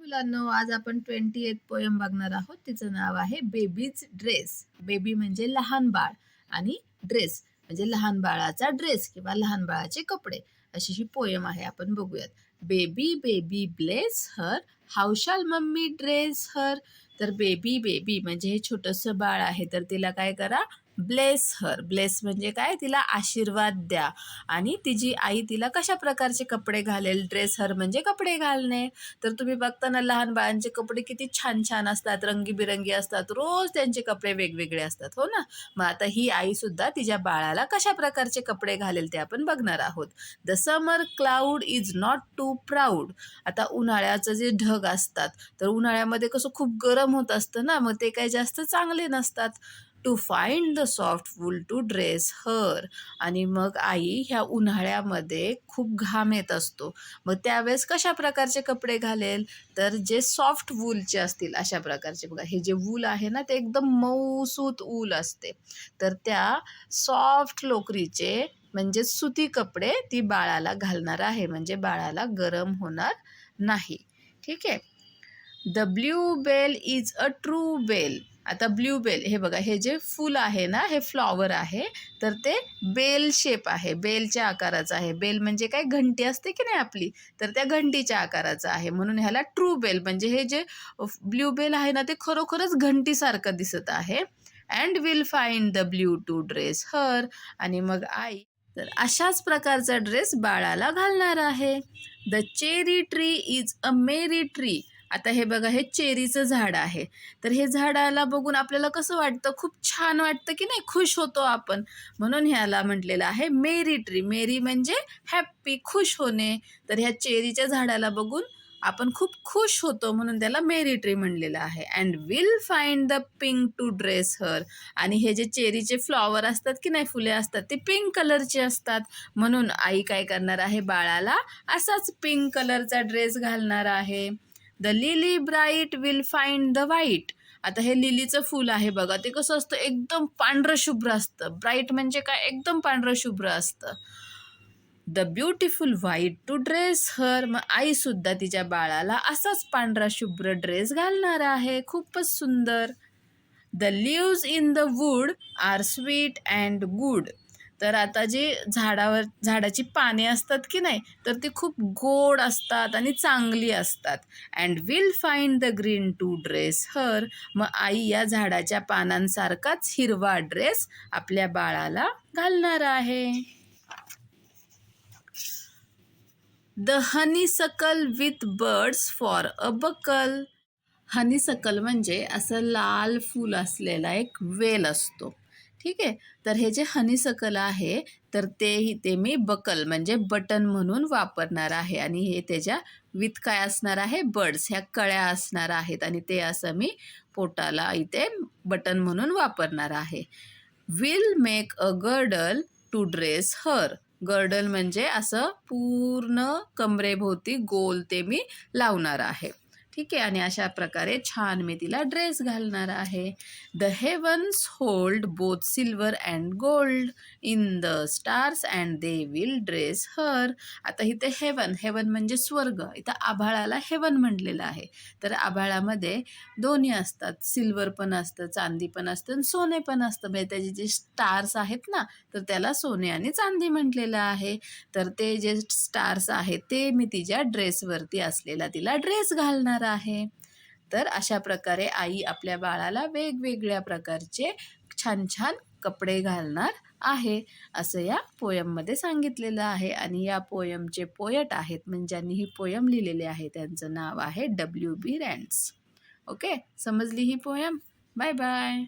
मुलांनो, आज आपण 28th पोयम बघणार आहोत. तिचं नाव आहे बेबीज ड्रेस. बेबी म्हणजे लहान बाळ आणि ड्रेस म्हणजे लहान बाळाचा ड्रेस किंवा लहान बाळाचे कपडे. अशी ही पोयम आहे. आपण बघूयात. Baby baby bless her, how शाल मम्मी ड्रेस हर. तर बेबी बेबी म्हणजे हे छोटंसं बाळ आहे, तर तिला काय करा, ब्लेस हर. ब्लेस म्हणजे काय, तिला आशीर्वाद द्या. आणि तिची आई तिला कशा प्रकारचे कपडे घालेल, ड्रेस हर म्हणजे कपडे घालणे. तर तुम्ही बघताना लहान बाळांचे कपडे किती छान छान असतात, रंगीबिरंगी असतात, रोज त्यांचे कपडे वेगवेगळे असतात, हो ना. मग आता ही आई सुद्धा तिच्या बाळाला कशा प्रकारचे कपडे घालेल ते आपण बघणार आहोत. The summer cloud is not too proud. आता उन्हाळ्याचं जे ढग असतात, तर उन्हाळ्यामध्ये कसं खूप गरम होत असतं ना, मग ते काही जास्त चांगले नसतात. To find the soft wool to dress her. आणि मग आई ह्या उन्हाळ्यामध्ये खूप घाम येत असतो, मग त्यावेळेस कशा प्रकारचे कपडे घालेल, तर जे सॉफ्ट वूलचे असतील अशा प्रकारचे. बघा, हे जे वूल आहे ना, ते एकदम मऊसूत वूल असते, तर त्या सॉफ्ट लोकरीचे म्हणजे सुती कपडे ती बाळाला घालणार आहे, म्हणजे बाळाला गरम होणार नाही. ठीक आहे. The blue bell is a true bell. आता ब्ल्यू बेल, हे बघा, हे जे फूल आहे ना, हे फ्लॉवर आहे, तर ते बेल शेप आहे, बेलच्या आकाराचं आहे. बेल म्हणजे काय, घंटी असते की नाही आपली, तर त्या घंटीच्या आकाराचं आहे, म्हणून ह्याला ट्रू बेल. म्हणजे हे जे ब्ल्यू बेल आहे ना, ते खरोखरच घंटीसारखं दिसत आहे. And will find the blue to dress her. आणि मग आई तर अशाच प्रकारचा ड्रेस बाळाला घालणार आहे. The cherry tree is a merry tree. आता हे बघा, हे चेरीचं झाड आहे, तर हे झाडाला बघून आपल्याला कसं वाटतं, खूप छान वाटतं की नाही, खुश होतो आपण, म्हणून ह्याला म्हटलेलं आहे मेरी ट्री. मेरी म्हणजे हॅप्पी, खुश होणे. तर ह्या चेरीच्या झाडाला बघून आपण खूप खुश होतो, म्हणून त्याला मेरी ट्री म्हणलेलं आहे. And will find the pink to dress her. आणि हे जे चेरीचे फ्लॉवर असतात की नाही, फुले असतात, ते पिंक कलरचे असतात, म्हणून आई काय करणार आहे, बाळाला असाच पिंक कलरचा ड्रेस घालणार आहे. The lily bright will find the white. आता हे लिलीचं फूल आहे बघा, ते कसं असतं, एकदम पांढरं शुभ्र असतं. ब्राईट म्हणजे काय, एकदम पांढरं शुभ्र असतं. The beautiful white to dress her. मग आई सुद्धा तिच्या बाळाला असाच पांढरा शुभ्र ड्रेस घालणार आहे, खूपच सुंदर. The leaves in the wood are sweet and good. तर आता जे झाडाची पाने असतात की नाही, तर ती खूप गोड असतात आणि चांगली असतात. And will find the green to dress her. मग आई या झाडाच्या पानांसारखाच हिरवा ड्रेस आपल्या बाळाला घालणार आहे. The honeysuckle with birds for a buckle. Honeysuckle म्हणजे असं लाल फूल असलेला एक वेल असतो. ठीक आहे. तर हे जे हनीसकल आहे, तर ते मी बकल म्हणजे बटन म्हणून वापरणार आहे. आणि हे त्याच्या विथ काय असणार आहे, बर्ड्स, ह्या कळ्या असणार आहेत, आणि ते असं मी पोटाला इथे बटन म्हणून वापरणार आहे. Will make a girdle to dress her. Girdle म्हणजे असं पूर्ण कमरेभोवती गोल ते मी लावणार आहे. ठीक आहे. आणि अशा प्रकारे छान मी तिला ड्रेस घालणार आहे. The heavens hold both silver and gold in the stars and they will dress her. आता इथे हेवन म्हणजे स्वर्ग, इथं आभाळाला हेवन म्हटलेलं आहे. तर आभाळामध्ये दोन्ही असतात, सिल्वर पण असतं, चांदी पण असतं, आणि सोने पण असतं. म्हणजे त्याचे जे स्टार्स आहेत ना, तर त्याला सोने आणि चांदी म्हटलेलं आहे. तर ते जे स्टार्स आहेत, ते मी तिच्या ड्रेसवरती असलेला तिला ड्रेस घालणार आहे. तर अशा प्रकारे आई आपल्या बाळाला वेगवेगळ्या प्रकारचे छान छान कपडे घालणार आहे, असं या पोयममध्ये सांगितलेलं आहे. आणि या पोयमचे पोयट आहेत, म्हणजे ज्यांनी ही पोयम लिहिलेली आहे, त्यांचं नाव आहे W.B. रँड्स. ओके, समजली ही पोयम? Bye bye.